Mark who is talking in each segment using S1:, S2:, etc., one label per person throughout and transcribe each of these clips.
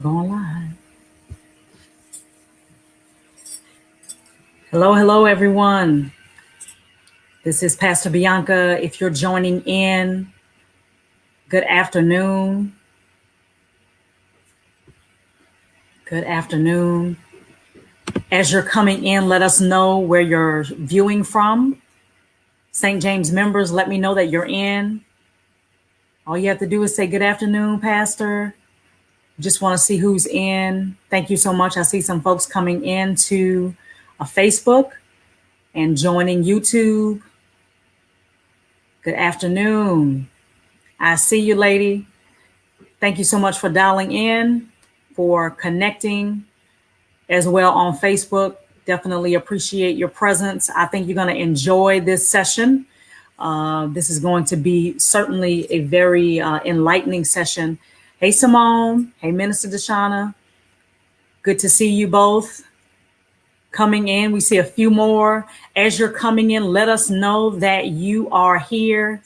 S1: Going live. Hello, hello, everyone. This is Pastor Bianca. If you're joining in, good afternoon. Good afternoon. As you're coming in, let us know where you're viewing from. St. James members, let me know that you're in. All you have to do is say good afternoon, Pastor. Just want to see who's in. Thank you so much. I see some folks coming into Facebook and joining YouTube. Good afternoon. I see you, lady. Thank you so much for dialing in, for connecting as well on Facebook. Definitely appreciate your presence. I think you're going to enjoy this session. This is going to be certainly a very enlightening session. Hey, Simone. Hey, Minister Deshauna. Good to see you both coming in. We see a few more. As you're coming in, let us know that you are here.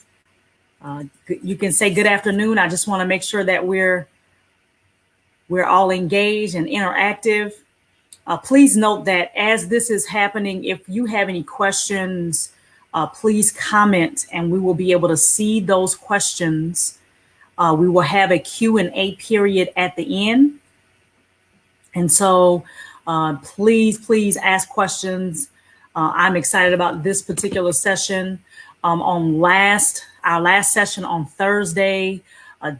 S1: You can say good afternoon. I just want to make sure that we're all engaged and interactive. Please note that as this is happening, if you have any questions, please comment and we will be able to see those questions. We will have a Q&A period at the end. And so please ask questions. I'm excited about this particular session. Our last session on Thursday,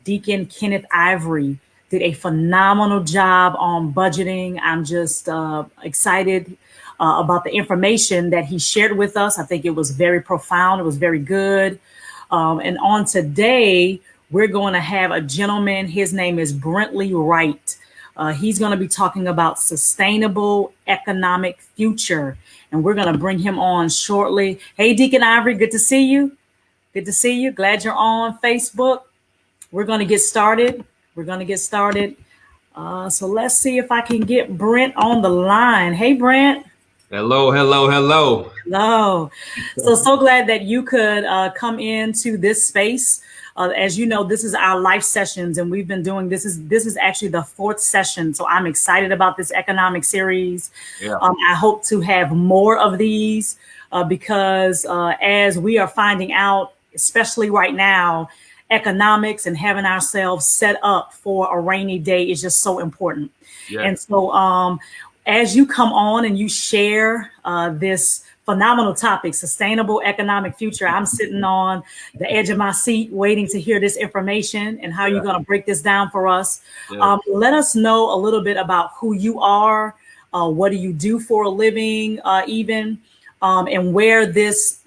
S1: Deacon Kenneth Ivory did a phenomenal job on budgeting. I'm just excited about the information that he shared with us. I think it was very profound. It was very good. And on today, we're going to have a gentleman. His name is Brentley Wright. He's going to be talking about sustainable economic future. And we're going to bring him on shortly. Hey, Deacon Ivory, good to see you. Good to see you. Glad you're on Facebook. We're going to get started. So let's see if I can get Brent on the line. Hey, Brent.
S2: Hello.
S1: Hello. So glad that you could come into this space. As you know, this is our life sessions, and we've been doing this is actually the fourth session. So I'm excited about this economic series.
S2: Yeah.
S1: I hope to have more of these because as we are finding out, especially right now, economics and having ourselves set up for a rainy day is just so important.
S2: Yeah.
S1: And so as you come on and you share this phenomenal topic, sustainable economic future, I'm sitting on the edge of my seat waiting to hear this information and how you're going to break this down for us.
S2: Yeah.
S1: Let us know a little bit about who you are, what do you do for a living, and where this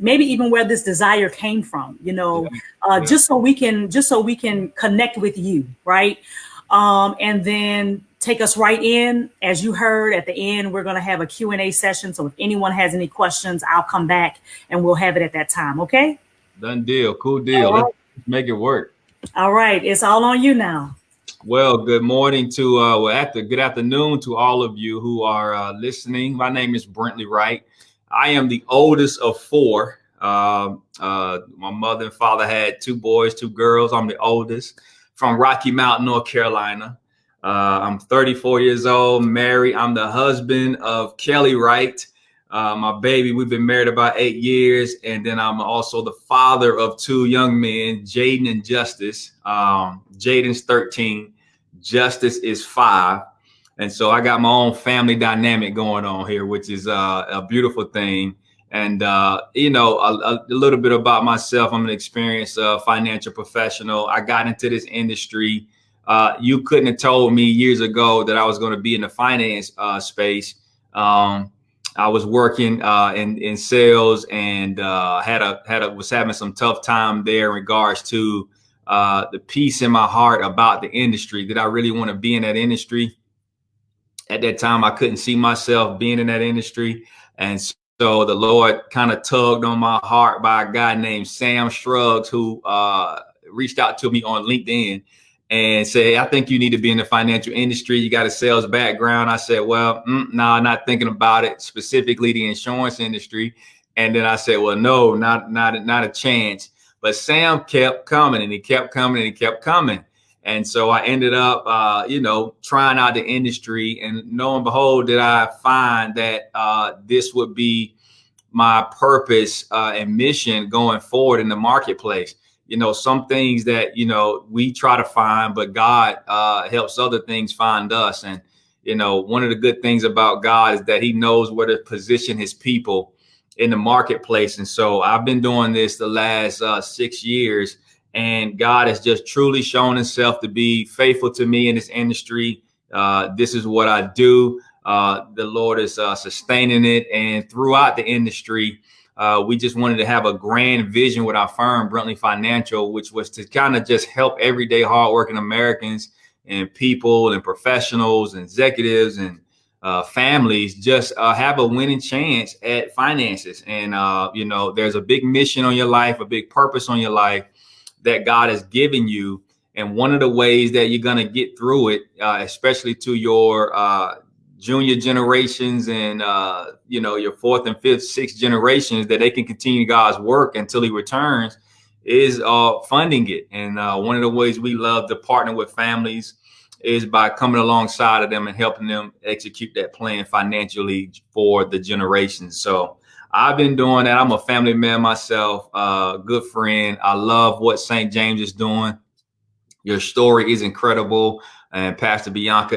S1: desire came from, just so we can connect with you, right? And then take us right in. As you heard at the end, we're going to have a Q&A session. So if anyone has any questions, I'll come back and we'll have it at that time. Okay.
S2: Done deal. Cool deal.
S1: Right.
S2: Let's make it work.
S1: All right. It's all on you now.
S2: Well, good morning good afternoon to all of you who are listening. My name is Brentley Wright. I am the oldest of four. My mother and father had 2 boys, 2 girls. I'm the oldest from Rocky Mount, North Carolina. I'm 34 years old, married. I'm the husband of Kelly Wright, my baby. We've been married about 8 years. And then I'm also the father of 2 young men, Jaden and Justice. Jaden's 13. Justice is 5. And so I got my own family dynamic going on here, which is a beautiful thing. And, a little bit about myself. I'm an experienced financial professional. I got into this industry. You couldn't have told me years ago that I was going to be in the finance space. I was working in sales and was having some tough time there in regards to the peace in my heart about the industry. Did I really want to be in that industry? At that time, I couldn't see myself being in that industry. And so the Lord kind of tugged on my heart by a guy named Sam Struggs, who reached out to me on LinkedIn and said, I think you need to be in the financial industry. You got a sales background. I said, well, no, not thinking about it, specifically the insurance industry. And then I said, well, no, not a chance. But Sam kept coming and he kept coming and he kept coming. And so I ended up, trying out the industry, and lo and behold, did I find that this would be my purpose and mission going forward in the marketplace. Some things that, we try to find, but God helps other things find us. And, one of the good things about God is that he knows where to position his people in the marketplace. And so I've been doing this the last 6 years, and God has just truly shown himself to be faithful to me in this industry. This is what I do. The Lord is sustaining it. And throughout the industry, we just wanted to have a grand vision with our firm, Brentley Financial, which was to kind of just help everyday hardworking Americans and people and professionals and executives and families just have a winning chance at finances. And, there's a big mission on your life, a big purpose on your life that God has given you. And one of the ways that you're going to get through it, especially to your junior generations and, your fourth and fifth, sixth generations, that they can continue God's work until he returns, is funding it. And one of the ways we love to partner with families is by coming alongside of them and helping them execute that plan financially for the generations. So I've been doing that. I'm a family man myself, good friend. I love what St. James is doing. Your story is incredible. And Pastor Bianca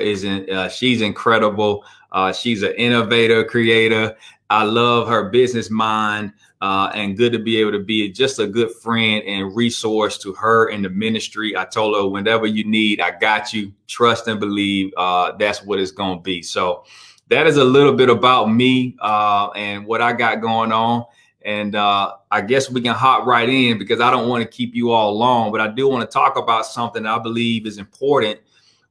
S2: she's incredible. She's an innovator, creator. I love her business mind, and good to be able to be just a good friend and resource to her in the ministry. I told her, whenever you need, I got you. Trust and believe. That's what it's going to be. So that is a little bit about me and what I got going on. And I guess we can hop right in, because I don't want to keep you all long, but I do want to talk about something I believe is important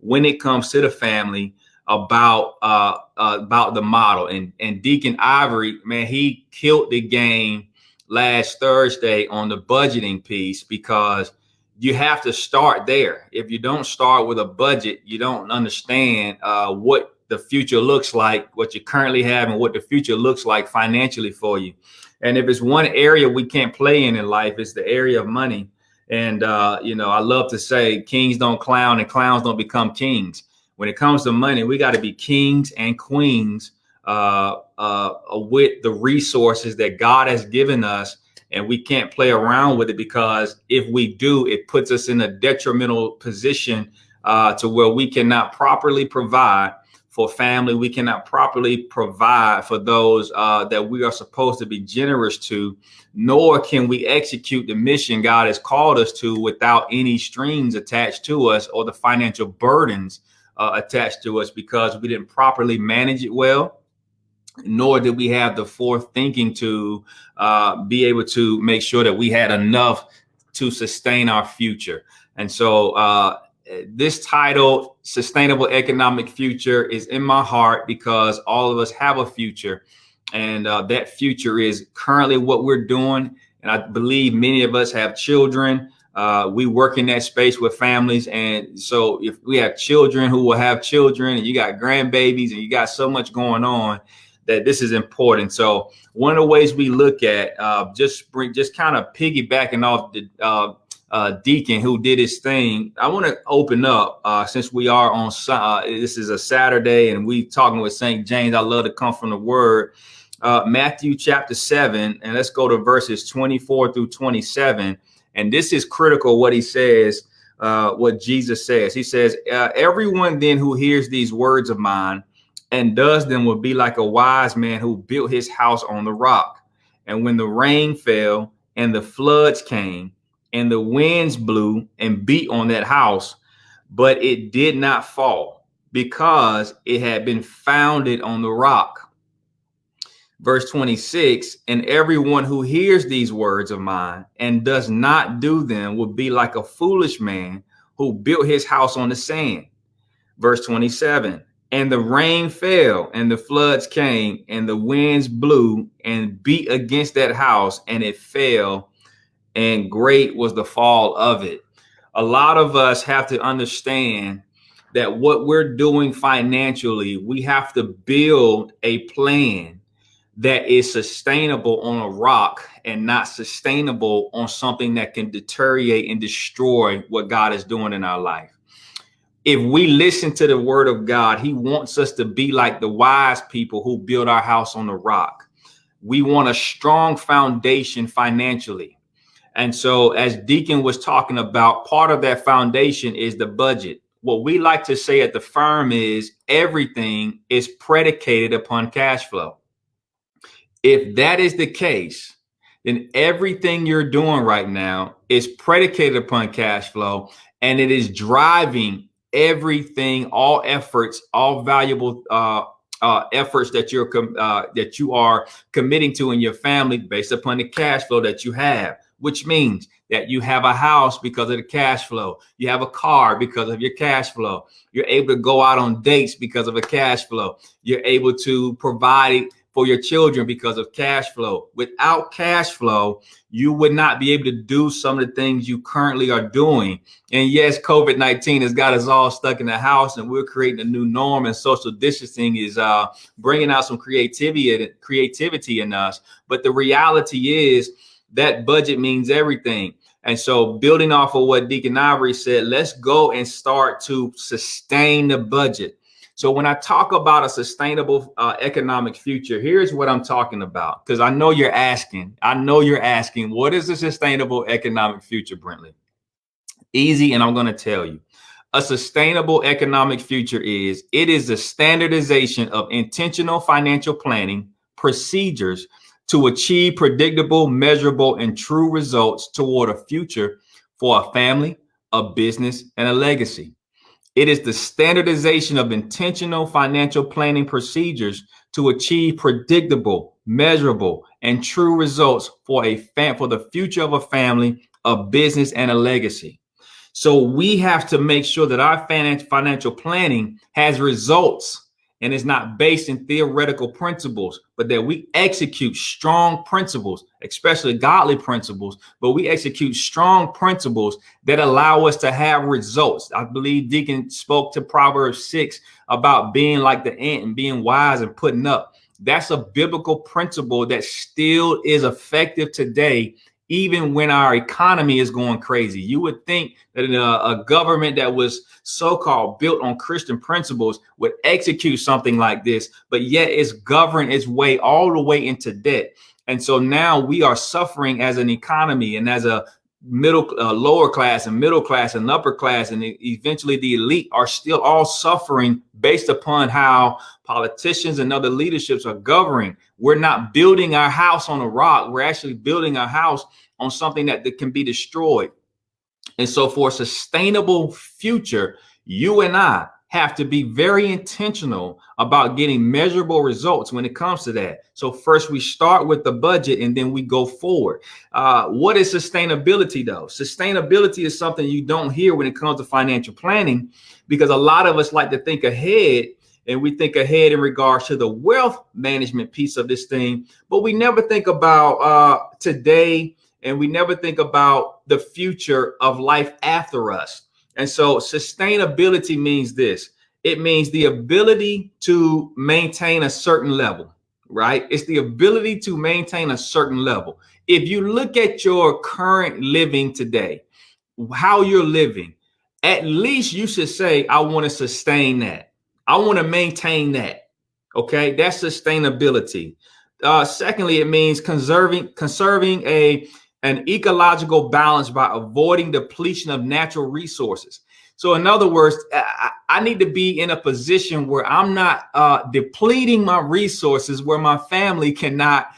S2: when it comes to the family, about the model. And Deacon Ivory, man, he killed the game last Thursday on the budgeting piece, because you have to start there. If you don't start with a budget, you don't understand what the future looks like, what you currently have, and what the future looks like financially for you. And if it's one area we can't play in life, it's the area of money. And, I love to say kings don't clown and clowns don't become kings. When it comes to money, we got to be kings and queens with the resources that God has given us. And we can't play around with it, because if we do, it puts us in a detrimental position to where we cannot properly provide for family. We cannot properly provide for those that we are supposed to be generous to, nor can we execute the mission God has called us to without any strings attached to us or the financial burdens attached to us, because we didn't properly manage it well, nor did we have the forthinking to be able to make sure that we had enough to sustain our future. And so this title, Sustainable Economic Future, is in my heart, because all of us have a future, and that future is currently what we're doing. And I believe many of us have children. We work in that space with families. And so if we have children who will have children, and you got grandbabies, and you got so much going on, that this is important. So one of the ways we look at just kind of piggybacking off the Deacon who did his thing, I want to open up since we are on this is a Saturday and we talking with St. James. I love to come from the word. Matthew chapter 7, and let's go to verses 24 through 27. And this is critical what he says, what Jesus says. He says, everyone then who hears these words of mine and does them will be like a wise man who built his house on the rock. And when the rain fell and the floods came and the winds blew and beat on that house, but it did not fall, because it had been founded on the rock. Verse 26, and everyone who hears these words of mine and does not do them will be like a foolish man who built his house on the sand. Verse 27, and the rain fell and the floods came and the winds blew and beat against that house, and it fell, and great was the fall of it. A lot of us have to understand that what we're doing financially, we have to build a plan that is sustainable on a rock and not sustainable on something that can deteriorate and destroy what God is doing in our life. If we listen to the word of God, he wants us to be like the wise people who build our house on the rock. We want a strong foundation financially. And so as Deacon was talking about, part of that foundation is the budget. What we like to say at the firm is everything is predicated upon cash flow. If that is the case, then everything you're doing right now is predicated upon cash flow, and it is driving everything, all efforts, all valuable efforts that you are committing to in your family based upon the cash flow that you have, which means that you have a house because of the cash flow. You have a car because of your cash flow. You're able to go out on dates because of a cash flow. You're able to provide for your children because of cash flow. Without cash flow, you would not be able to do some of the things you currently are doing. And yes, COVID-19 has got us all stuck in the house, and we're creating a new norm, and social distancing is bringing out some creativity in us. But the reality is that budget means everything. And so building off of what Deacon Ivory said, let's go and start to sustain the budget. So when I talk about a sustainable economic future, here's what I'm talking about, because I know you're asking, what is a sustainable economic future, Brentley? Easy, and I'm going to tell you. A sustainable economic future is the standardization of intentional financial planning procedures to achieve predictable, measurable, and true results toward a future for a family, a business, and a legacy. It is the standardization of intentional financial planning procedures to achieve predictable, measurable, and true results for the future of a family, a business, and a legacy. So we have to make sure that our financial planning has results and is not based in theoretical principles, but that we execute strong principles, especially godly principles, but we execute strong principles that allow us to have results. I believe Deacon spoke to Proverbs 6 about being like the ant and being wise and putting up. That's a biblical principle that still is effective today, even when our economy is going crazy. You would think that a government that was so-called built on Christian principles would execute something like this, but yet it's governed its way all the way into debt. And so now we are suffering as an economy, and as a lower class and middle class and upper class, and eventually the elite are still all suffering based upon how politicians and other leaderships are governing. We're not building our house on a rock. We're actually building our house on something that can be destroyed. And so for a sustainable future, you and I have to be very intentional about getting measurable results when it comes to that. So first we start with the budget, and then we go forward. What is sustainability though? Sustainability is something you don't hear when it comes to financial planning, because a lot of us like to think ahead, and we think ahead in regards to the wealth management piece of this thing, but we never think about today, and we never think about the future of life after us. And so sustainability means this. It means the ability to maintain a certain level, right? It's the ability to maintain a certain level. If you look at your current living today, how you're living, at least you should say, I want to sustain that. I want to maintain that. Okay, that's sustainability. Secondly, it means conserving an ecological balance by avoiding depletion of natural resources. So in other words, I need to be in a position where I'm not depleting my resources, where my family cannot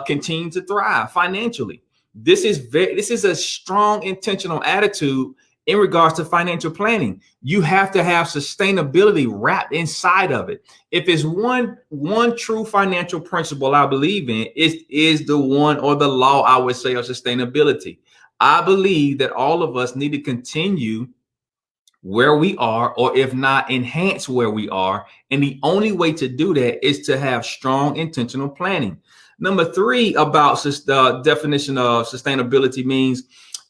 S2: continue to thrive financially. This is a strong intentional attitude in regards to financial planning. You have to have sustainability wrapped inside of it. If it's one true financial principle I believe in, it is the one, or the law, I would say, of sustainability. I believe that all of us need to continue where we are, or if not, enhance where we are. And the only way to do that is to have strong intentional planning. Number 3 about the definition of sustainability means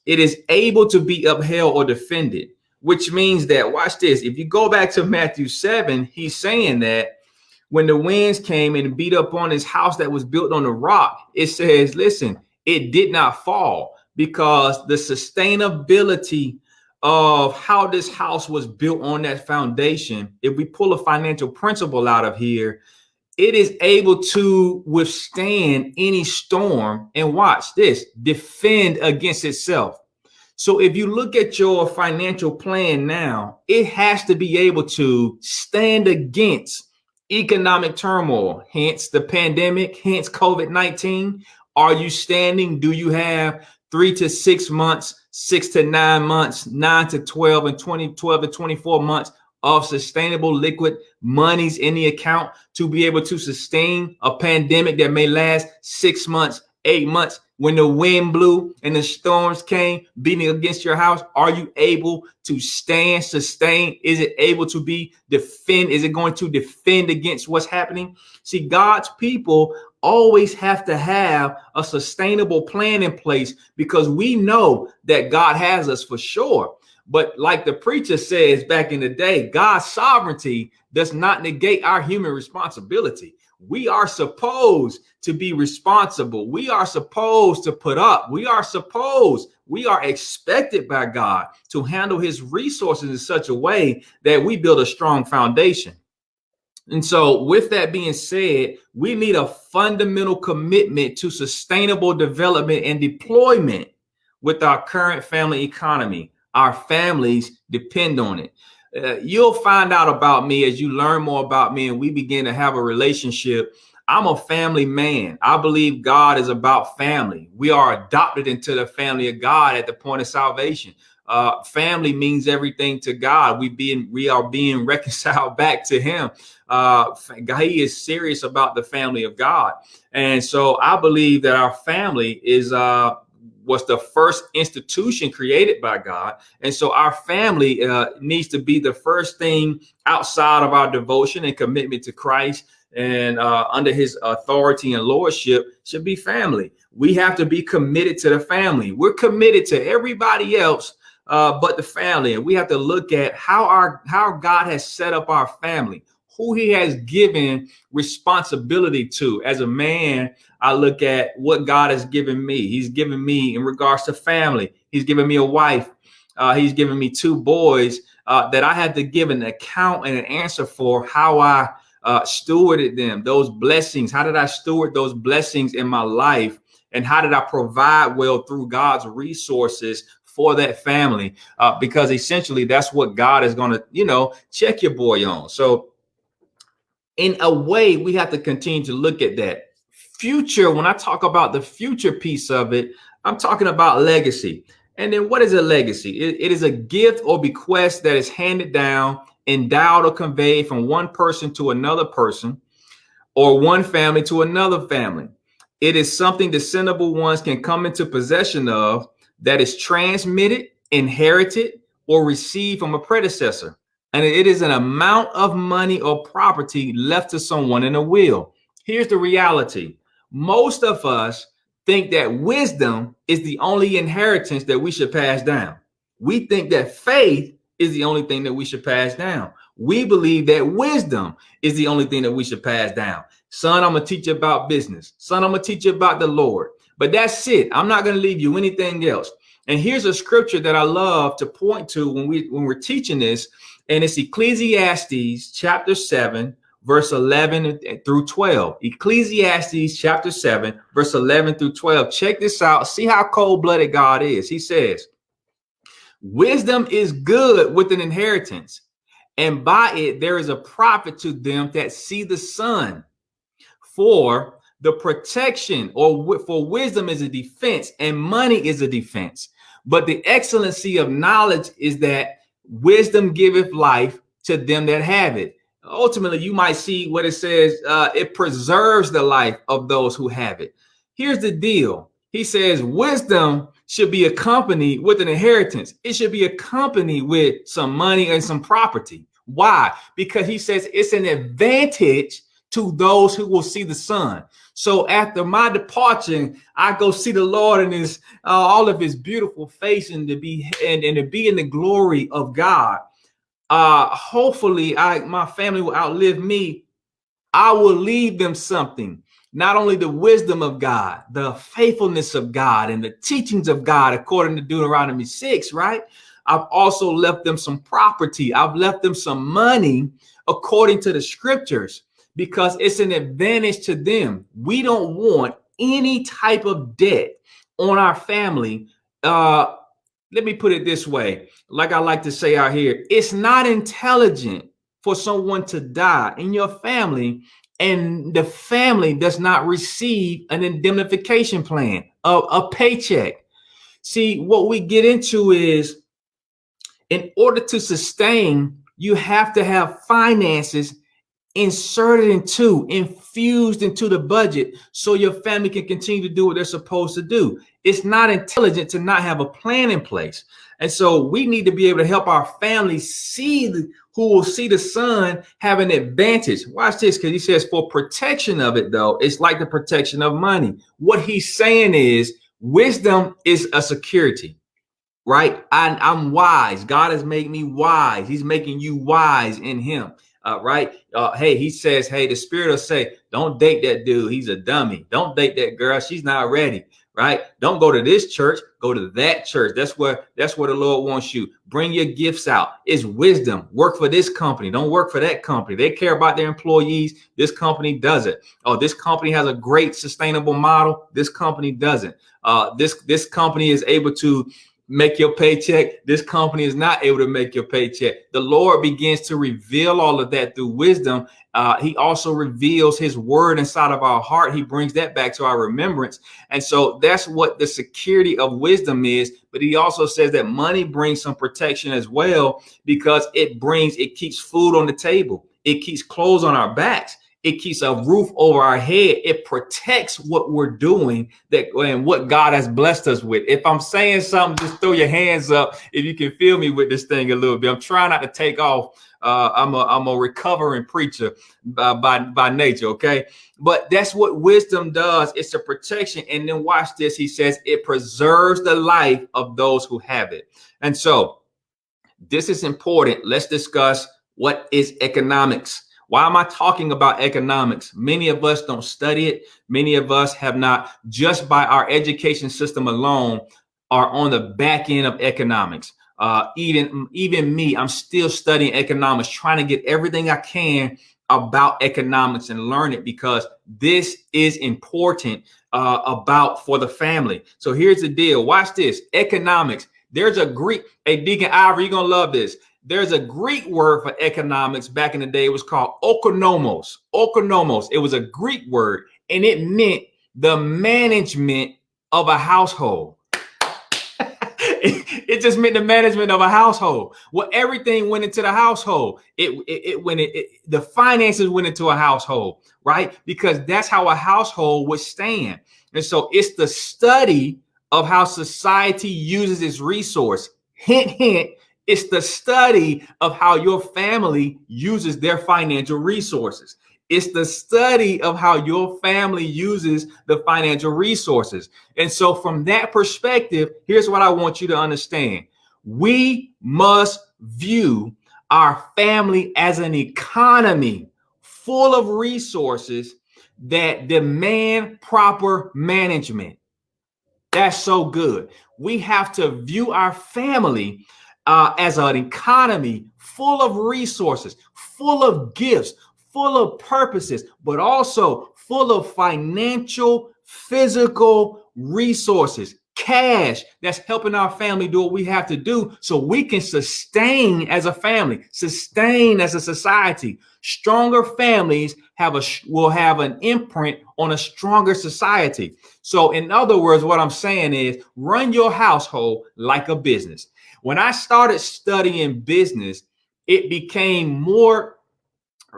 S2: it is able to be upheld or defended, which means that, watch this, if you go back to Matthew 7, he's saying that when the winds came and beat up on his house that was built on the rock, it says, listen, it did not fall, because the sustainability of how this house was built on that foundation, if we pull a financial principle out of here, it is able to withstand any storm and watch this, defend against itself. So if you look at your financial plan now, it has to be able to stand against economic turmoil, hence the pandemic, hence COVID-19. Are you standing? Do you have 3 to 6 months, 6 to 9 months, 9 to 12 and 12 to 24 months of sustainable liquid monies in the account to be able to sustain a pandemic that may last 6 months, 8 months? When the wind blew and the storms came beating against your house, are you able to stand, sustain? Is it able to be defend? Is it going to defend against what's happening? See, God's people always have to have a sustainable plan in place because we know that God has us for sure. But like the preacher says back in the day, God's sovereignty does not negate our human responsibility. We are supposed to be responsible. We are supposed to put up. We are expected by God to handle his resources in such a way that we build a strong foundation. And so with that being said, we need a fundamental commitment to sustainable development and deployment with our current family economy. Our families depend on it. You'll find out about me as you learn more about me and we begin to have a relationship. I'm a family man. I believe God is about family. We are adopted into the family of God at the point of salvation. Family means everything to God. We are being reconciled back to him. He is serious about the family of God. And so I believe that our family was the first institution created by God. And so our family needs to be the first thing outside of our devotion and commitment to Christ and under his authority and lordship should be family. We have to be committed to the family. We're committed to everybody else but the family. And we have to look at how God has set up our family, who he has given responsibility to. As a man, I look at what God has given me. He's given me in regards to family. He's given me a wife. He's given me 2 boys that I had to give an account and an answer for how I stewarded them, those blessings. How did I steward those blessings in my life? And how did I provide well through God's resources for that family? Because essentially that's what God is going to, check your boy on. So in a way, we have to continue to look at that. Future, when I talk about the future piece of it, I'm talking about legacy. And then what is a legacy? It is a gift or bequest that is handed down, endowed or conveyed from one person to another person or one family to another family. It is something descendable ones can come into possession of that is transmitted, inherited, or received from a predecessor. And it is an amount of money or property left to someone in a will. Here's the reality. Most of us think that wisdom is the only inheritance that we should pass down. We think that faith is the only thing that we should pass down. We believe that wisdom is the only thing that we should pass down. Son, I'm going to teach you about business. Son, I'm going to teach you about the Lord. But that's it. I'm not going to leave you anything else. And here's a scripture that I love to point to when we're teaching this. And it's Ecclesiastes chapter 7, verse 11 through 12. Ecclesiastes chapter 7, verse 11 through 12. Check this out. See how cold-blooded God is. He says, wisdom is good with an inheritance, and by it there is a profit to them that see the sun. For the protection or for wisdom is a defense, and money is a defense. But the excellency of knowledge is that wisdom giveth life to them that have it. Ultimately, you might see what it says. It preserves the life of those who have it. Here's the deal. He says wisdom should be accompanied with an inheritance. It should be accompanied with some money and some property. Why? Because he says it's an advantage to those who will see the sun. So after my departure, I go see the Lord in his all of his beautiful face and to be in the glory of God. Hopefully my family will outlive me. I will leave them something, not only the wisdom of God, the faithfulness of God, and the teachings of God, according to Deuteronomy 6, right? I've also left them some property. I've left them some money according to the scriptures, because it's an advantage to them. We don't want any type of debt on our family. Let me put it this way. Like I like to say out here, it's not intelligent for someone to die in your family and the family does not receive an indemnification plan, a paycheck. See, what we get into is, in order to sustain, you have to have finances infused into the budget so your family can continue to do what they're supposed to do. It's not intelligent to not have a plan in place. And so we need to be able to help our families who will see the son have an advantage. Watch this, because he says for protection of it, though, it's like the protection of money. What he's saying is wisdom is a security, right? I'm wise. God has made me wise. He's making you wise in him. Right. Hey, he says, hey, the spirit will say, don't date that dude. He's a dummy. Don't date that girl. She's not ready. Right. Don't go to this church. Go to that church. That's where the Lord wants you. Bring your gifts out. It's wisdom. Work for this company. Don't work for that company. They care about their employees. This company doesn't. Oh, this company has a great sustainable model. This company doesn't. This company is able to make your paycheck. This company is not able to make your paycheck. The Lord begins to reveal all of that through wisdom. He also reveals his word inside of our heart. He brings that back to our remembrance. And so that's what the security of wisdom is. But he also says that money brings some protection as well, because it keeps food on the table. It keeps clothes on our backs. It keeps a roof over our head. It protects what we're doing and what God has blessed us with. If I'm saying something, just throw your hands up if you can feel me with this thing a little bit. I'm trying not to take off. I'm a recovering preacher by nature, okay? But that's what wisdom does. It's a protection. And then watch this. He says it preserves the life of those who have it. And so this is important. Let's discuss what is economics. Why am I talking about economics? Many of us don't study it. Many of us have not, just by our education system alone, are on the back end of economics. Even me, I'm still studying economics, trying to get everything I can about economics and learn it, because this is important for the family. So here's the deal. Watch this. Economics. There's a Greek, hey, Deacon Ivory, you're going to love this. There's a Greek word for economics back in the day. It was called oikonomos. Oikonomos. It was a Greek word, and it meant the management of a household. It just meant the management of a household. Well, everything went into the household. The finances went into a household, right? Because that's how a household would stand. And so it's the study of how society uses its resource. Hint, hint. It's the study of how your family uses their financial resources. It's the study of how your family uses the financial resources. And so from that perspective, here's what I want you to understand. We must view our family as an economy full of resources that demand proper management. That's so good. We have to view our family as an economy full of resources, full of gifts, full of purposes, but also full of financial, physical resources, cash that's helping our family do what we have to do so we can sustain as a family, sustain as a society. Stronger families will have an imprint on a stronger society. So in other words, what I'm saying is run your household like a business. When I started studying business, it became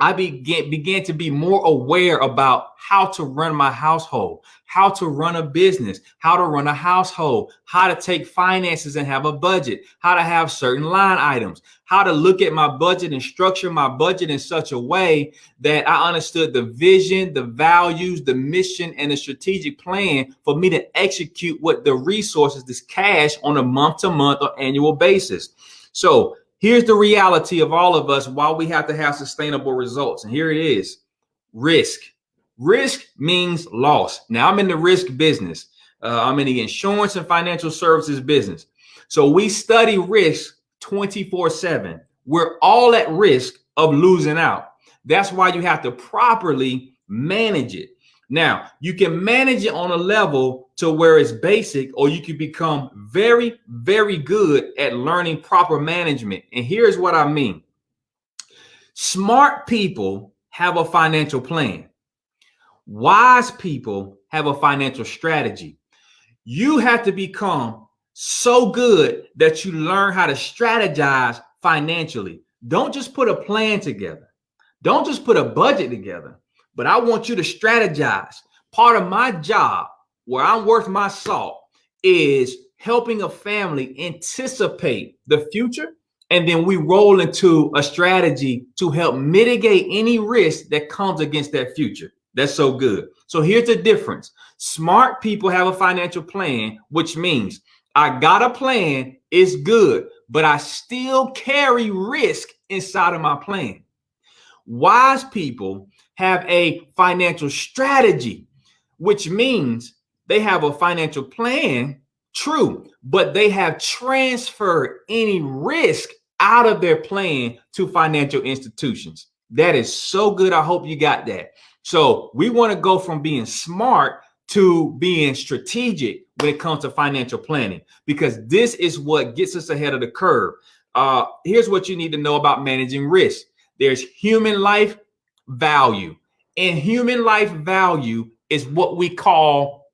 S2: I began to be more aware about how to run my household, how to run a business, how to run a household, how to take finances and have a budget, how to have certain line items, how to look at my budget and structure my budget in such a way that I understood the vision, the values, the mission, and the strategic plan for me to execute what the resources, this cash, on a month-to-month or annual basis. So here's the reality of all of us while we have to have sustainable results. And here it is. Risk. Risk means loss. Now, I'm in the risk business. I'm in the insurance and financial services business. So we study risk 24/7. We're all at risk of losing out. That's why you have to properly manage it. Now, you can manage it on a level to where it's basic, or you can become very, very good at learning proper management. And here's what I mean. Smart people have a financial plan. Wise people have a financial strategy. You have to become so good that you learn how to strategize financially. Don't just put a plan together. Don't just put a budget together, but I want you to strategize. Part of my job, where I'm worth my salt, is helping a family anticipate the future. And then we roll into a strategy to help mitigate any risk that comes against that future. That's so good. So here's the difference. Smart people have a financial plan, which means I got a plan, it's good, but I still carry risk inside of my plan. Wise people have a financial strategy, which means they have a financial plan, true, but they have transferred any risk out of their plan to financial institutions. That is so good. I hope you got that. So we want to go from being smart to being strategic when it comes to financial planning, because this is what gets us ahead of the curve. Here's what you need to know about managing risk. There's human life value, and human life value is what we call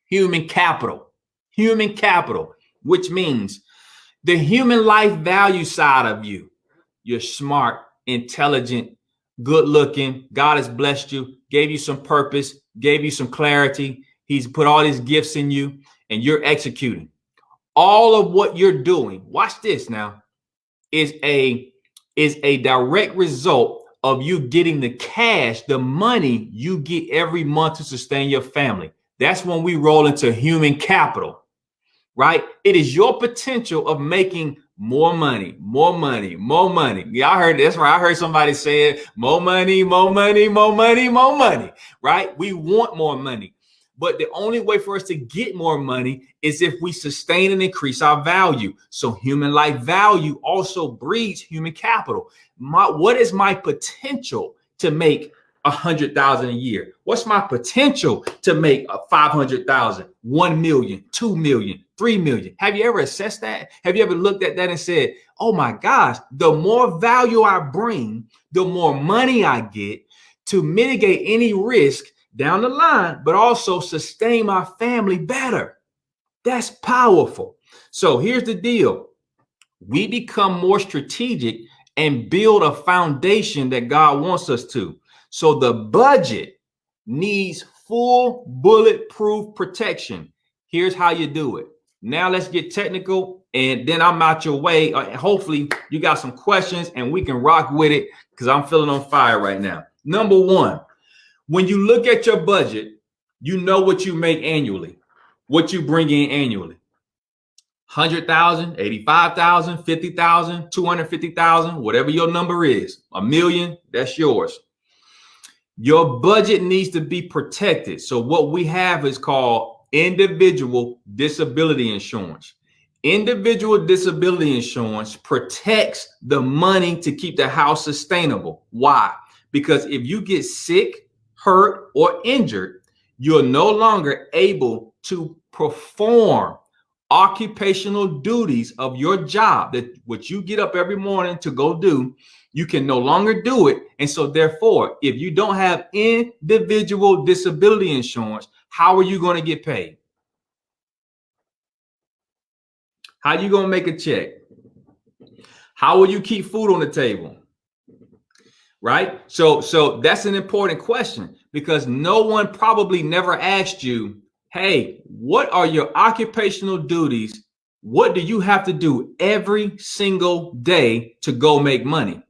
S2: human capital. Human capital, which means the human life value side of you. You're smart, intelligent, good looking. God has blessed you, gave you some purpose, gave you some clarity. He's put all his gifts in you, and you're executing. All of what you're doing, watch this now, is a direct result of you getting the cash, the money you get every month to sustain your family. That's when we roll into human capital, right? It is your potential of making more money, more money, more money. Yeah, I heard that's right. I heard somebody say it, more money, more money, more money, more money, right? We want more money. But the only way for us to get more money is if we sustain and increase our value. So human life value also breeds human capital. What is my potential to make 100,000 a year? What's my potential to make 500,000, 1 million, 2 million, 3 million? Have you ever assessed that? Have you ever looked at that and said, oh my gosh, the more value I bring, the more money I get to mitigate any risk down the line, but also sustain my family better? That's powerful. So here's the deal. We become more strategic and build a foundation that God wants us to. So the budget needs full bulletproof protection. Here's how you do it. Now let's get technical, and then I'm out your way. Hopefully you got some questions and we can rock with it, because I'm feeling on fire right now. Number one, when you look at your budget, you know what you make annually, what you bring in annually. 100,000, 85,000, 50,000, 250,000, whatever your number is, a million, that's yours. Your budget needs to be protected. So what we have is called individual disability insurance. Individual disability insurance protects the money to keep the house sustainable. Why? Because if you get sick, hurt, or injured, you're no longer able to perform occupational duties of your job, that what you get up every morning to go do. You can no longer do it. And so therefore, if you don't have individual disability insurance, how are you going to get paid? How are you going to make a check? How will you keep food on the table? Right? So that's an important question, because no one probably never asked you, hey, what are your occupational duties? What do you have to do every single day to go make money?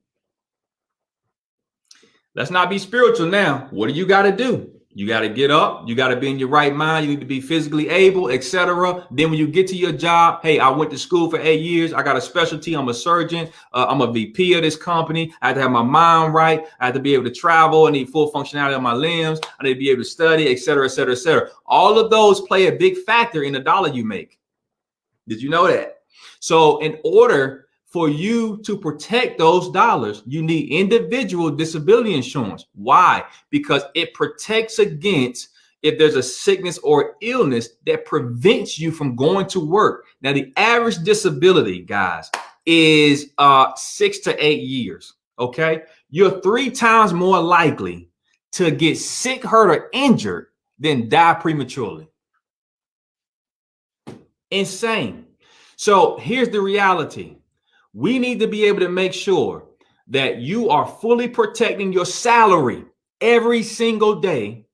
S2: Let's not be spiritual now. What do you got to do? You got to get up. You got to be in your right mind. You need to be physically able, etc. Then when you get to your job, hey, I went to school for 8 years. I got a specialty. I'm a surgeon. I'm a VP of this company. I have to have my mind right. I have to be able to travel. I need full functionality of my limbs. I need to be able to study, etc., etc., etc. All of those play a big factor in the dollar you make. Did you know that? So in order For you to protect those dollars, you need individual disability insurance. Why? Because it protects against if there's a sickness or illness that prevents you from going to work. Now, the average disability, guys, is 6 to 8 years. Okay. You're 3 times more likely to get sick, hurt, or injured than die prematurely. Insane. So here's the reality. We need to be able to make sure that you are fully protecting your salary every single day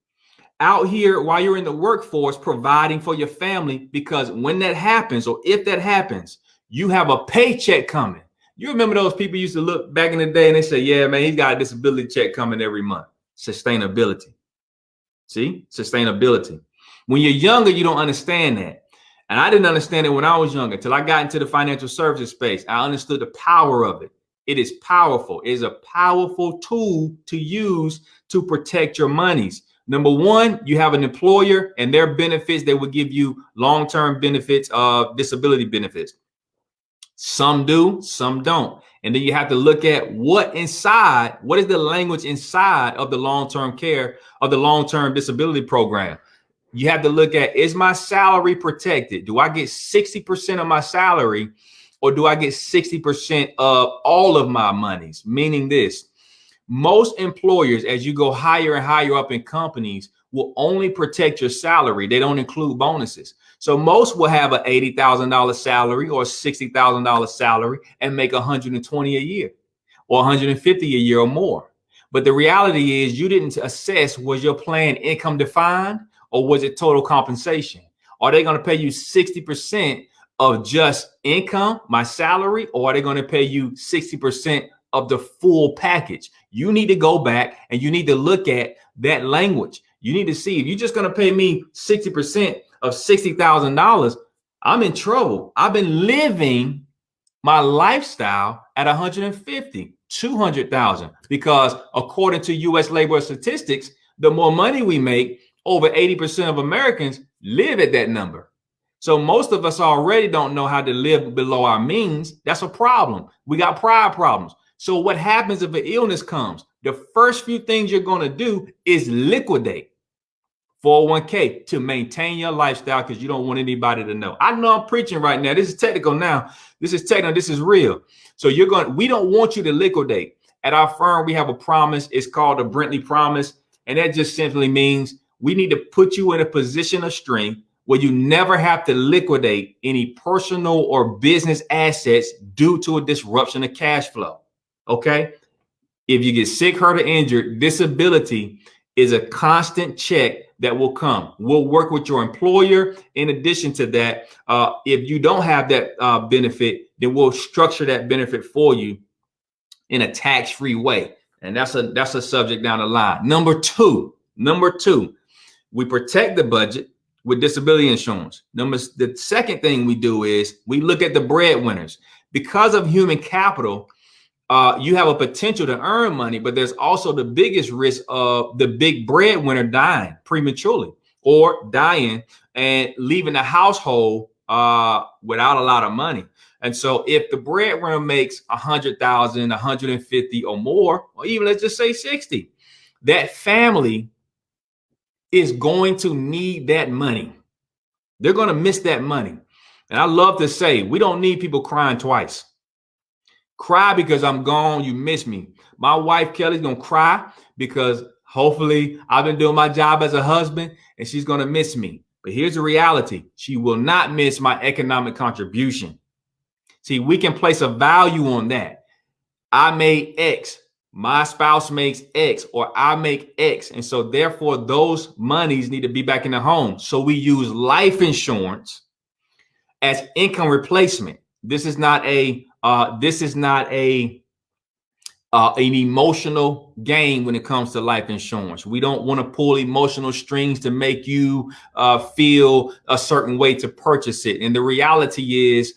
S2: out here while you're in the workforce, providing for your family, because when that happens, or if that happens, you have a paycheck coming. You remember those people used to look back in the day and they say, yeah, man, he's got a disability check coming every month. Sustainability. See, sustainability. When you're younger, you don't understand that. And I didn't understand it when I was younger until I got into the financial services space. I understood the power of it. It is powerful. It is a powerful tool to use to protect your monies. Number one, you have an employer and their benefits, they will give you long-term benefits of disability benefits. Some do, some don't. And then you have to look at what is the language inside of the long-term care of the long-term disability program. You have to look at, is my salary protected? Do I get 60% of my salary, or do I get 60% of all of my monies? Meaning this, most employers, as you go higher and higher up in companies, will only protect your salary. They don't include bonuses. So most will have an $80,000 salary or $60,000 salary and make $120 a year or $150 a year or more. But the reality is you didn't assess, was your plan income defined or was it total compensation? Are they going to pay you 60% of just income, my salary, or are they going to pay you 60% of the full package? You need to go back and you need to look at that language. You need to see if you're just going to pay me 60% of $60,000, I'm in trouble. I've been living my lifestyle at 150, 200,000, because according to U.S. labor statistics, the more money we make, over 80% of Americans live at that number. So most of us already don't know how to live below our means. That's a problem. We got pride problems. So what happens if an illness comes? The first few things you're going to do is liquidate 401k to maintain your lifestyle, because you don't want anybody to know. I know I'm preaching right now. This is technical now. This is technical. This is real. So we don't want you to liquidate. At our firm, we have a promise. It's called the Brentley promise. And that just simply means we need to put you in a position of strength where you never have to liquidate any personal or business assets due to a disruption of cash flow. Okay. If you get sick, hurt, or injured, disability is a constant check that will come. We'll work with your employer. In addition to that, if you don't have that benefit, then we'll structure that benefit for you in a tax-free way. And that's a subject down the line. Number two, we protect the budget with disability insurance. The second thing we do is we look at the breadwinners. Because of human capital, you have a potential to earn money, but there's also the biggest risk of the big breadwinner dying prematurely or dying and leaving the household without a lot of money. And so if the breadwinner makes 100,000, 150 or more, or even let's just say 60, that family is going to need that money. They're going to miss that money. And I love to say, we don't need people crying twice. Cry because I'm gone, you miss me. My wife, Kelly's going to cry because hopefully I've been doing my job as a husband and she's going to miss me. But here's the reality. She will not miss my economic contribution. See, we can place a value on that. I made X. My spouse makes X, or I make X. And so therefore those monies need to be back in the home. So we use life insurance as income replacement. This is not an emotional game when it comes to life insurance. We don't want to pull emotional strings to make you feel a certain way to purchase it. And the reality is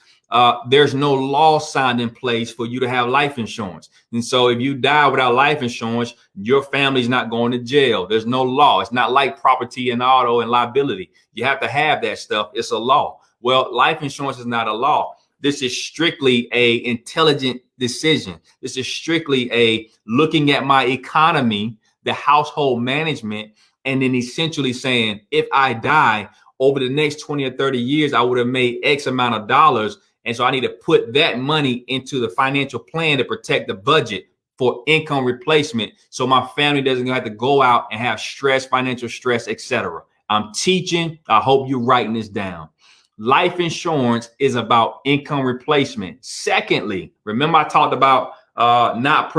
S2: there's no law signed in place for you to have life insurance. And so if you die without life insurance, your family's not going to jail. There's no law. It's not like property and auto and liability. You have to have that stuff. It's a law. Well, life insurance is not a law. This is strictly a intelligent decision. This is strictly a looking at my economy, the household management, and then essentially saying, if I die over the next 20 or 30 years, I would have made X amount of dollars. And so I need to put that money into the financial plan to protect the budget for income replacement, so my family doesn't have to go out and have stress, financial stress, etc. I'm teaching. I hope you're writing this down. Life insurance is about income replacement. Secondly, remember I talked about not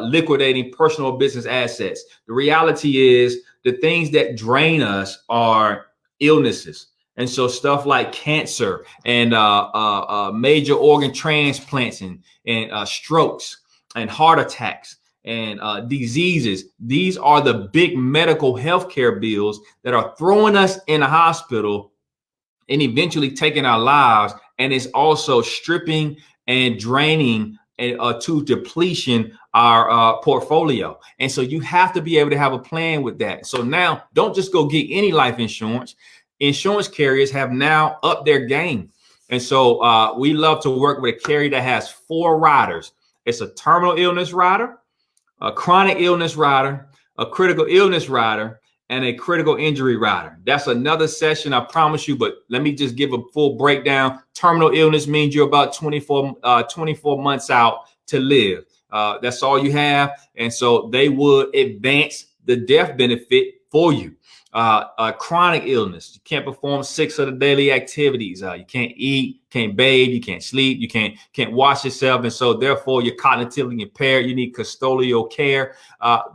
S2: liquidating personal business assets. The reality is the things that drain us are illnesses. And so stuff like cancer and major organ transplants and strokes and heart attacks and diseases. These are the big medical healthcare bills that are throwing us in a hospital and eventually taking our lives. And it's also stripping and draining to depletion our portfolio. And so you have to be able to have a plan with that. So now don't just go get any life insurance. Insurance carriers have now upped their game. And so we love to work with a carrier that has 4 riders. It's a terminal illness rider, a chronic illness rider, a critical illness rider, and a critical injury rider. That's another session, I promise you, but let me just give a full breakdown. Terminal illness means you're about 24 months out to live. That's all you have. And so they would advance the death benefit for you. Chronic illness, you can't perform 6 of the daily activities. You can't eat, can't bathe, you can't sleep, you can't wash yourself. And so therefore you're cognitively impaired. You need custodial care.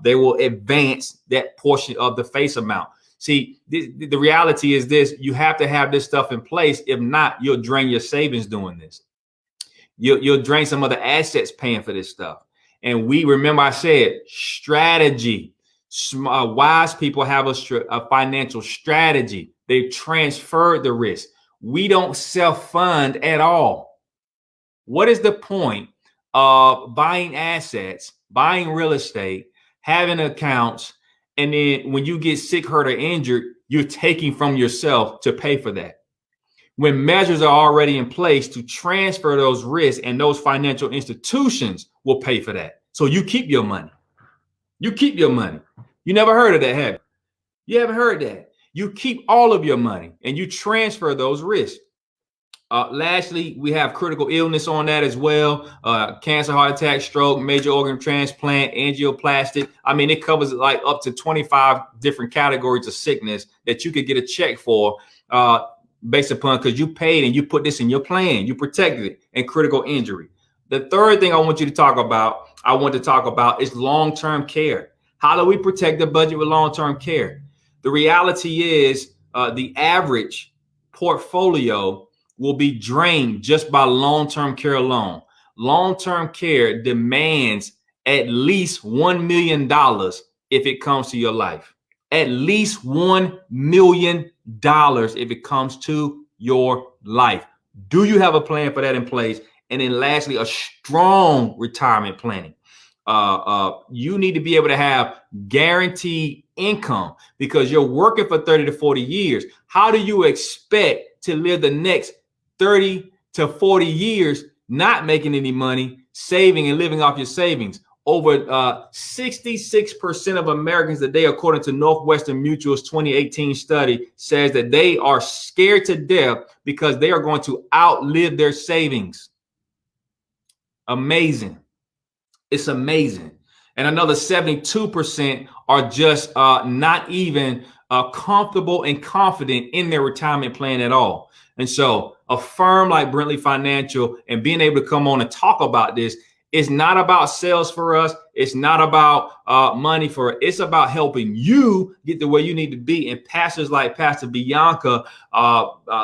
S2: They will advance that portion of the face amount. See, the reality is this: you have to have this stuff in place. If not, you'll drain your savings doing this. You'll drain some of the assets paying for this stuff. And we remember I said strategy. Wise people have a financial strategy. They've transferred the risk. We don't self-fund at all. What is the point of buying assets, buying real estate, having accounts, and then when you get sick, hurt, or injured, you're taking from yourself to pay for that? When measures are already in place to transfer those risks, and those financial institutions will pay for that. So you keep your money. You keep your money. You never heard of that, have you? You haven't heard that. You keep all of your money and you transfer those risks. Lastly, we have critical illness on that as well. Cancer, heart attack, stroke, major organ transplant, angioplastic. I mean, it covers like up to 25 different categories of sickness that you could get a check for based upon, because you paid and you put this in your plan. You protected it. And critical injury. The third thing I want to talk about is long-term care. How do we protect the budget with long-term care? The reality is the average portfolio will be drained just by long-term care alone. Long-term care demands at least $1 million if it comes to your life. At least $1 million if it comes to your life. Do you have a plan for that in place? And then lastly, a strong retirement planning. You need to be able to have guaranteed income because you're working for 30 to 40 years. How do you expect to live the next 30 to 40 years not making any money, saving and living off your savings? Over 66% of Americans today, according to Northwestern Mutual's 2018 study, says that they are scared to death because they are going to outlive their savings. Amazing. It's amazing. And another 72% are just not even comfortable and confident in their retirement plan at all. And so a firm like Brentley Financial and being able to come on and talk about this is not about sales for us. It's not about money for it. It's about helping you get the way you need to be. And pastors like Pastor Bianca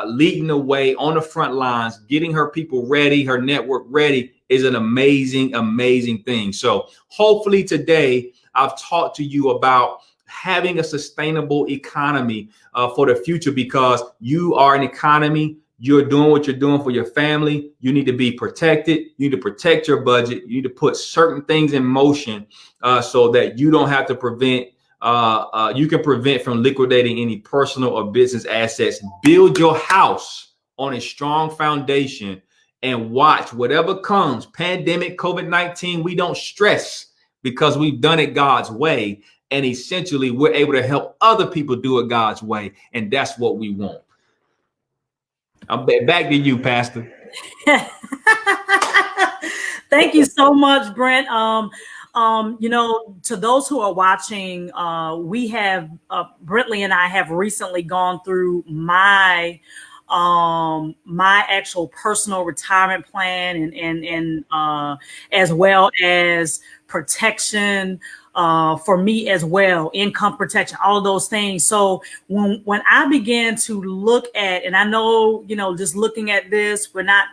S2: leading the way on the front lines, getting her people ready, her network ready, is an amazing, amazing thing. So hopefully today I've talked to you about having a sustainable economy for the future, because you are an economy. You're doing what you're doing for your family. You need to be protected. You need to protect your budget. You need to put certain things in motion so that you don't have to you can prevent from liquidating any personal or business assets. Build your house on a strong foundation and watch whatever comes, pandemic, COVID-19, we don't stress because we've done it God's way. And essentially, we're able to help other people do it God's way. And that's what we want. I'm back to you, Pastor.
S1: Thank you so much, Brent. You know, to those who are watching, we have Brentley and I have recently gone through my actual personal retirement plan and as well as protection for me as well, income protection, all of those things. So when I began to look at, and I know, you know, just looking at this, we're not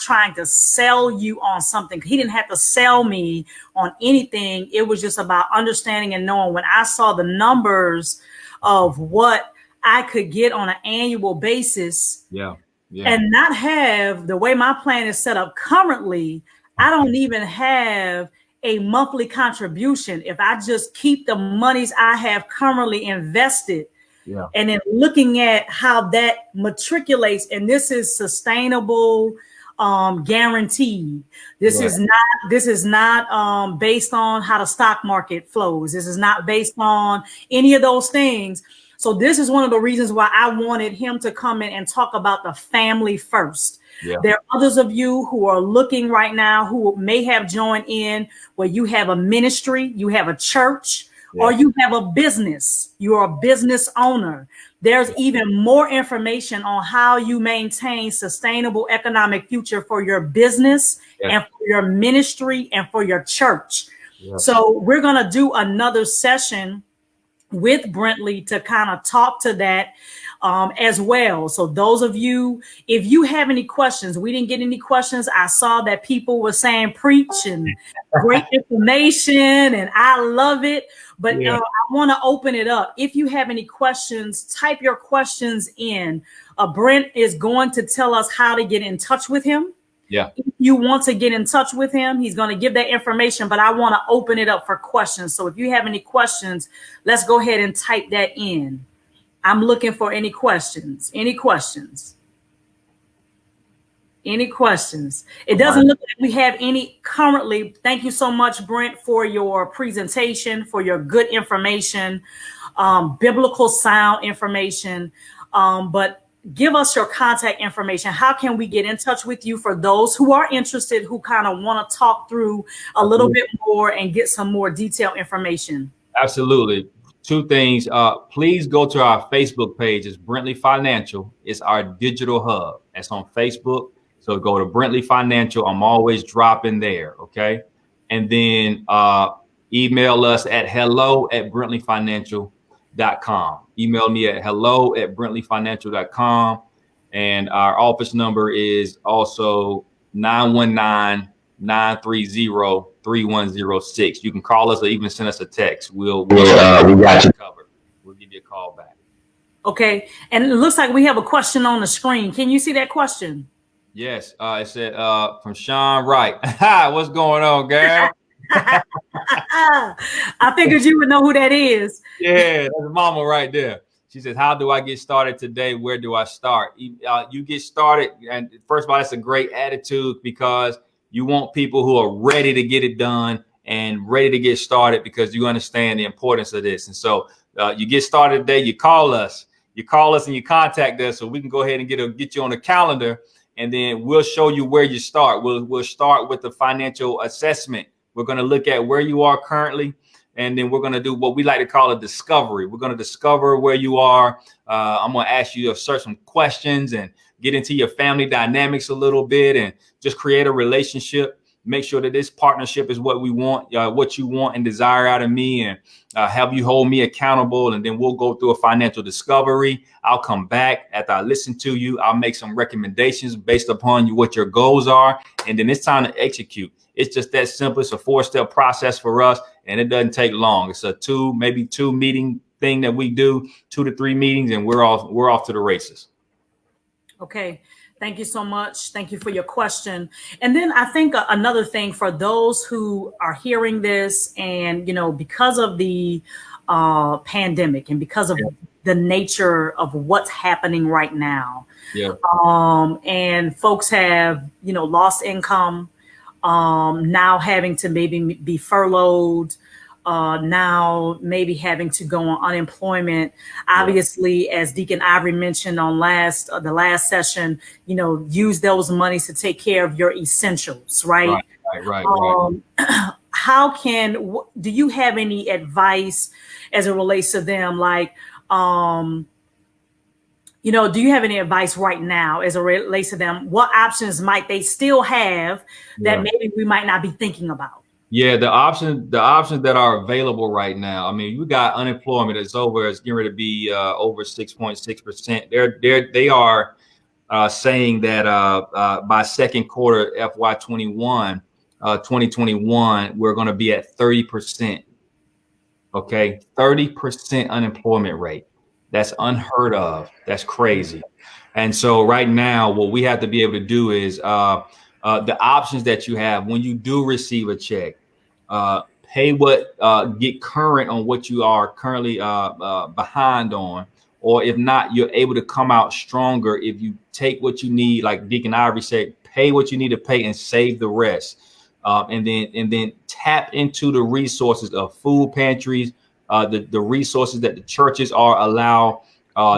S1: trying to sell you on something. He didn't have to sell me on anything. It was just about understanding and knowing. When I saw the numbers of what I could get on an annual basis, and not have the way my plan is set up currently, I don't even have a monthly contribution. If I just keep the monies I have currently invested, and then looking at how that matriculates, and this is sustainable, guaranteed. This is not based on how the stock market flows. This is not based on any of those things. So this is one of the reasons why I wanted him to come in and talk about the family first. There are others of you who are looking right now who may have joined in where you have a ministry, you have a church, or you have a business. You're a business owner. There's even more information on how you maintain sustainable economic future for your business and for your ministry and for your church. So we're going to do another session with Brentley to kind of talk to that as well. So those of you, if you have any questions, we didn't get any questions. I saw that people were saying preach and great information, and I love it. But I want to open it up. If you have any questions, type your questions in. Brent is going to tell us how to get in touch with him. If you want to get in touch with him, he's going to give that information, but I want to open it up for questions. So if you have any questions, let's go ahead and type that in. I'm looking for any questions. Any questions? Any questions? It doesn't look like we have any currently. Thank you so much, Brent, for your presentation, for your good information, biblical sound information. But give us your contact information. How can we get in touch with you for those who are interested, who kind of want to talk through a little bit more and get some more detailed information?
S2: Absolutely. Two things. Please go to our Facebook page. It's Brentley Financial. It's our digital hub. That's on Facebook. So go to Brentley Financial. I'm always dropping there. Okay. And then email us at hello@brentleyfinancial.com. Email me at hello@brentleyfinancial.com. And our office number is also 919-930-3106. You can call us or even send us a text. We got you covered. We'll give you a call back.
S1: Okay. And it looks like we have a question on the screen. Can you see that question?
S2: Yes. It said from Sean Wright. What's going on, girl?
S1: I figured you would know who that is.
S2: Yeah, that's mama right there. She says, how do I get started today? Where do I start? You get started. And first of all, that's a great attitude because you want people who are ready to get it done and ready to get started because you understand the importance of this. And so you get started today, you call us and you contact us so we can go ahead and get you on the calendar. And then we'll show you where you start. We'll start with the financial assessment. We're going to look at where you are currently. And then we're going to do what we like to call a discovery. We're going to discover where you are. I'm going to ask you some questions and get into your family dynamics a little bit and just create a relationship. Make sure that this partnership is what we want, what you want and desire out of me, and have you hold me accountable. And then we'll go through a financial discovery. I'll come back after I listen to you. I'll make some recommendations based upon what your goals are. And then it's time to execute. It's just that simple. It's a 4-step process for us, and it doesn't take long. It's a maybe two meeting thing that we do, 2 to 3 meetings, and we're off to the races.
S1: Okay. Thank you so much. Thank you for your question. And then I think another thing for those who are hearing this and, because of the pandemic and because of the nature of what's happening right now.
S2: Yeah.
S1: And folks have, lost income, now having to maybe be furloughed, now maybe having to go on unemployment. Obviously, as Deacon Ivory mentioned on the last session, use those monies to take care of your essentials, right?
S2: Right.
S1: Do you have any advice as it relates to them? Like, do you have any advice right now as it relates to them? What options might they still have that maybe we might not be thinking about?
S2: Yeah, the options that are available right now. I mean, you got unemployment it's getting ready to be over 6.6%. They are saying that by second quarter FY 2021, we're going to be at 30%. Okay, 30% unemployment rate. That's unheard of. That's crazy. And so right now, what we have to be able to do is the options that you have when you do receive a check, get current on what you are currently behind on, or if not, you're able to come out stronger if you take what you need, like Deacon Ivory said, pay what you need to pay and save the rest. And then tap into the resources of food pantries, the resources that the churches are allowed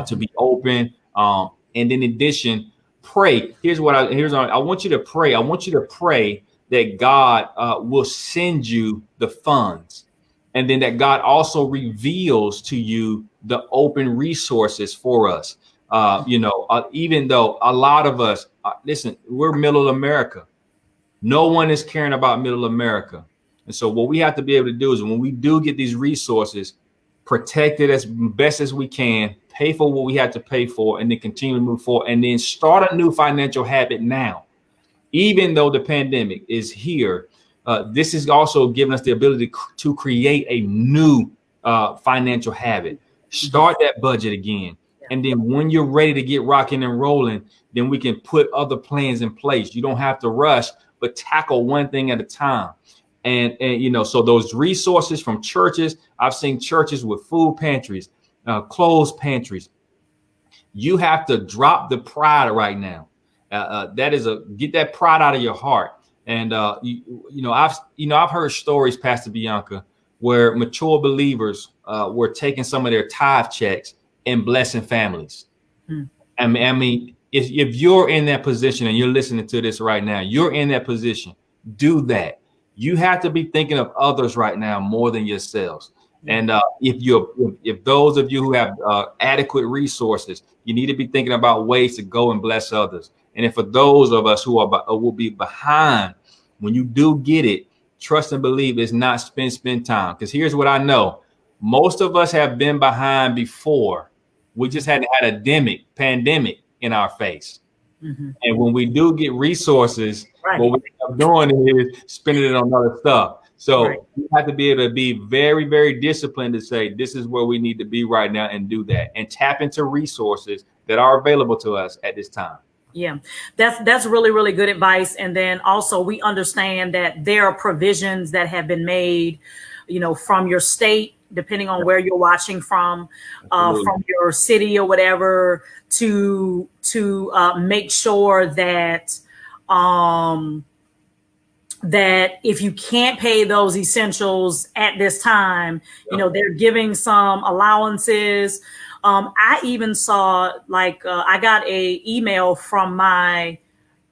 S2: to be open. And in addition, pray. I want you to pray. I want you to pray that God will send you the funds, and then that God also reveals to you the open resources for us. Even though a lot of us, listen, we're middle America. No one is caring about middle America. And so what we have to be able to do is when we do get these resources, protect it as best as we can, pay for what we have to pay for, and then continue to move forward, and then start a new financial habit now. Even though the pandemic is here, this is also giving us the ability to create a new financial habit. Start that budget again. And then when you're ready to get rocking and rolling, then we can put other plans in place. You don't have to rush, but tackle one thing at a time. And so those resources from churches, I've seen churches with food pantries, clothes pantries. You have to drop the pride right now. Get that pride out of your heart. And I've heard stories, Pastor Bianca, where mature believers were taking some of their tithe checks and blessing families. I mean, if you're in that position and you're listening to this right now, you're in that position, do that. You have to be thinking of others right now more than yourselves. And if those of you who have adequate resources, you need to be thinking about ways to go and bless others. And if for those of us who will be behind, when you do get it, trust and believe it's not spend time. Because here's what I know. Most of us have been behind before. We just hadn't had a pandemic in our face. Mm-hmm. And when we do get resources, what we end up doing is spending it on other stuff. So you have to be able to be very, very disciplined to say, this is where we need to be right now and do that and tap into resources that are available to us at this time.
S1: Yeah, that's really, really good advice. And then also we understand that there are provisions that have been made, from your state, depending on where you're watching from your city or whatever, to make sure that that if you can't pay those essentials at this time, they're giving some allowances. I even saw I got a email from my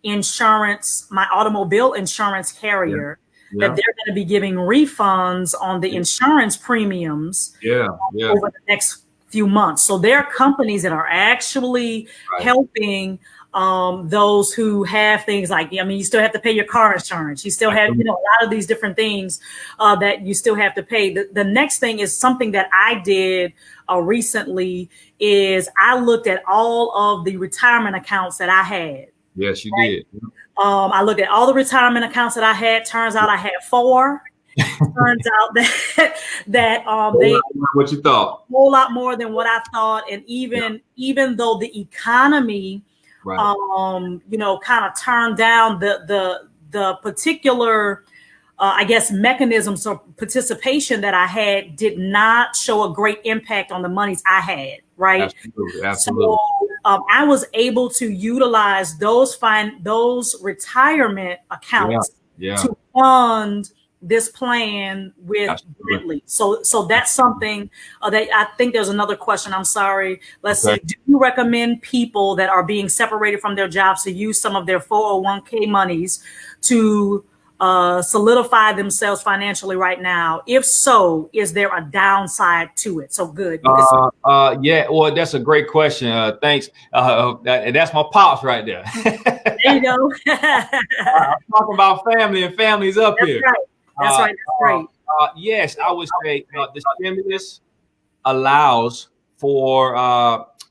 S1: automobile insurance carrier that they're going to be giving refunds on the insurance premiums over the next few months. So there are companies that are actually helping those who have things like, you still have to pay your car insurance. You still have, a lot of these different things that you still have to pay. The next thing is something that I did recently is I looked at all of the retirement accounts that I had.
S2: Yes, you did.
S1: I looked at all the retirement accounts that I had. Turns out I had 4. Turns out that
S2: what you thought,
S1: a whole lot more than what I thought. And even though the economy kind of turned down the particular I guess, mechanisms or participation that I had did not show a great impact on the monies I had, right?
S2: Absolutely, absolutely.
S1: So I was able to utilize those retirement
S2: Yeah,
S1: accounts
S2: yeah.
S1: to fund this plan with
S2: Absolutely.
S1: Brentley. So that's something that I think there's another question. I'm sorry. Let's
S2: Okay.
S1: see. Do you recommend people that are being separated from their jobs to use some of their 401k monies to solidify themselves financially right now? If so, is there a downside to it? So good. You
S2: Yeah, well, that's a great question. Thanks. And that's my pops right there.
S1: there you go.
S2: I'm talking about family, and families up
S1: That's
S2: here.
S1: right. That's right. That's great.
S2: Yes, I would say the stimulus allows for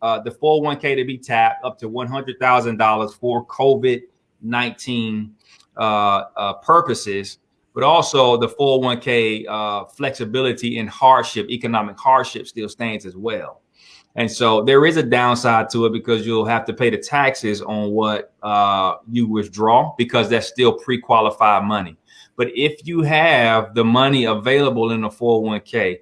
S2: the 401k to be tapped up to $100,000 for COVID-19 purposes, but also the 401k flexibility in hardship, economic hardship still stands as well. And so there is a downside to it because you'll have to pay the taxes on what you withdraw, because that's still pre-qualified money. But if you have the money available in the 401k,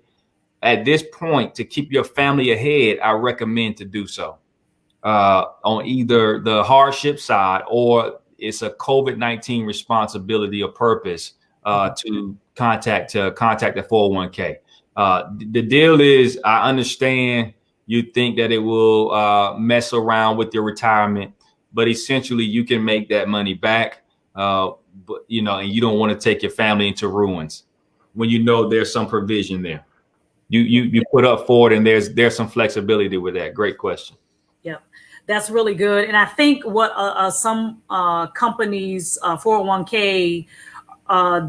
S2: at this point, to keep your family ahead, I recommend to do so on either the hardship side, or it's a COVID-19 responsibility or purpose to contact the 401k. The deal is, I understand you think that it will mess around with your retirement, but essentially you can make that money back. But and you don't want to take your family into ruins when you know there's some provision there. You put up for it, and there's some flexibility with that. Great question.
S1: Yep. That's really good. And I think what some companies, 401k,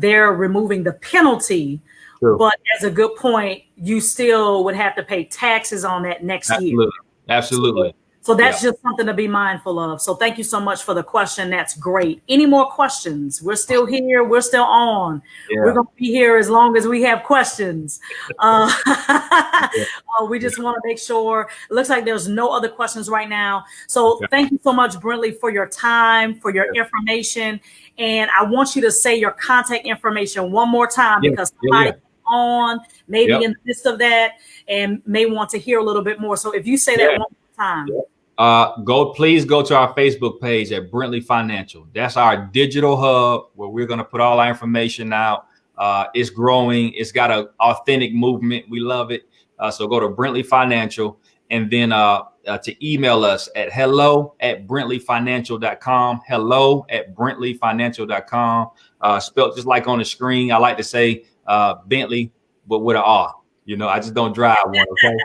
S1: they're removing the penalty. True. But as a good point, you still would have to pay taxes on that next year.
S2: Absolutely.
S1: So that's just something to be mindful of. So thank you so much for the question. That's great. Any more questions? We're still here. We're still on. Yeah. We're going to be here as long as we have questions. We just want to make sure. It looks like there's no other questions right now. So thank you so much, Brentley, for your time, for your information. And I want you to say your contact information one more time, because somebody on maybe in the midst of that and may want to hear a little bit more. So if you say that one more time.
S2: Please go to our Facebook page at Brentley Financial. That's our digital hub where we're going to put all our information out. It's growing. It's got an authentic movement. We love it. So go to Brentley Financial, and then to email us at hello@brentleyfinancial.com. hello@brentleyfinancial.com. Spelled just like on the screen. I like to say Bentley, but with an R. I just don't drive one. Okay.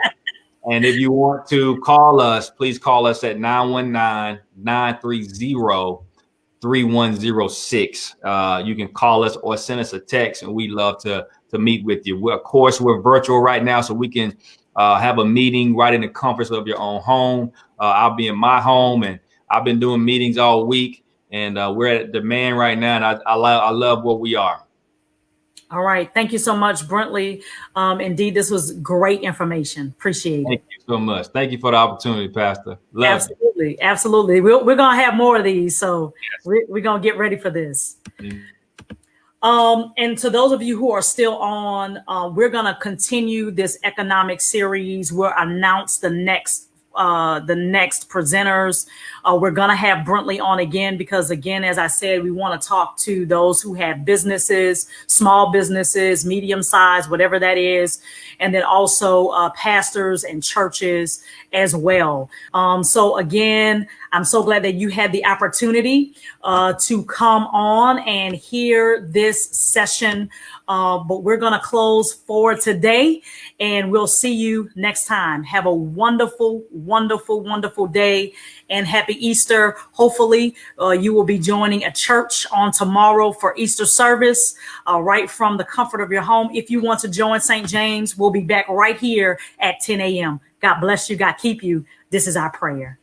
S2: And if you want to call us, please call us at 919-930-3106. You can call us or send us a text, and we'd love to meet with you. Of course, we're virtual right now, so we can have a meeting right in the comforts of your own home. I'll be in my home, and I've been doing meetings all week, and we're at demand right now, and I love where we are.
S1: All right. Thank you so much, Brentley. Indeed, this was great information. Appreciate it.
S2: Thank you so much. Thank you for the opportunity, Pastor.
S1: Absolutely. Absolutely. We're going to have more of these. So we're going to get ready for this. And to those of you who are still on, we're going to continue this economic series. We'll announce the next presenters. We're going to have Brentley on again, because again, as I said, we want to talk to those who have businesses, small businesses, medium size, whatever that is. And then also pastors and churches as well. So again, I'm so glad that you had the opportunity to come on and hear this session. But we're going to close for today, and we'll see you next time. Have a wonderful, wonderful, wonderful day, and happy Easter. Hopefully you will be joining a church on tomorrow for Easter service, right from the comfort of your home. If you want to join St. James, we'll be back right here at 10 a.m. God bless you. God keep you. This is our prayer.